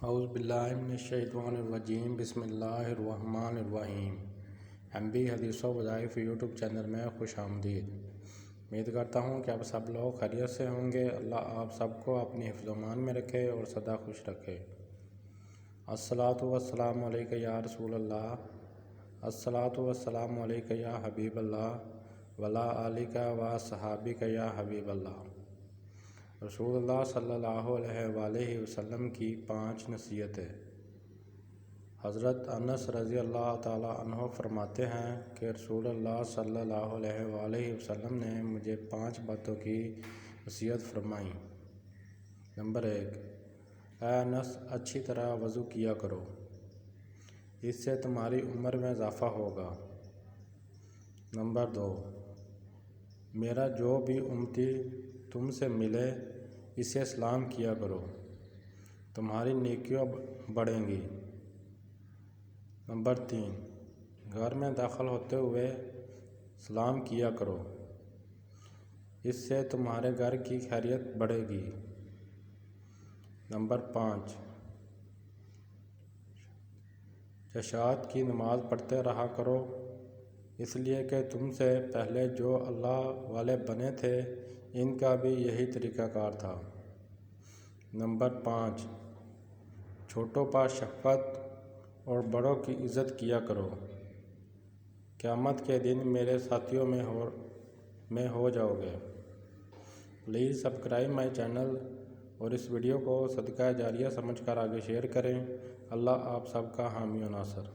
اعوذ باللہ من الشیطان الرجیم بسم اللہ الرحمن الرحیم۔ MB حدیث و وظائف یوٹیوب چینل میں خوش آمدید۔ امید کرتا ہوں کہ آپ سب لوگ خیریت سے ہوں گے۔ اللہ آپ سب کو اپنی حفظ و امان میں رکھے اور سدا خوش رکھے۔ الصلاۃ والسلام علیک یا رسول اللہ، الصلاۃ والسلام علیک یا حبیب اللہ وعلی آلک و صحابک یا حبیب اللہ۔ رسول اللہ صلی اللہ علیہ وآلہ وسلم کی 5 نصیحتیں۔ حضرت انس رضی اللہ تعالی عنہ فرماتے ہیں کہ رسول اللہ صلی اللہ علیہ وآلہ وسلم نے مجھے 5 باتوں کی نصیحت فرمائی۔ نمبر 1، اے انس، اچھی طرح وضو کیا کرو، اس سے تمہاری عمر میں اضافہ ہوگا۔ نمبر 2، میرا جو بھی امتی تم سے ملے اسے سلام کیا کرو، تمہاری نیکیاں بڑھیں گی۔ نمبر 3، گھر میں داخل ہوتے ہوئے سلام کیا کرو، اس سے تمہارے گھر کی خیریت بڑھے گی۔ نمبر 5، عشاء کی نماز پڑھتے رہا کرو، اس لیے کہ تم سے پہلے جو اللہ والے بنے تھے ان کا بھی یہی طریقہ کار تھا۔ نمبر 5، چھوٹوں پر شفقت اور بڑوں کی عزت کیا کرو، قیامت کے دن میرے ساتھیوں میں ہو جاؤ گے۔ پلیز سبسکرائب مائی چینل اور اس ویڈیو کو صدقہ جاریہ سمجھ کر آگے شیئر کریں۔ اللہ آپ سب کا حامی و ناصر۔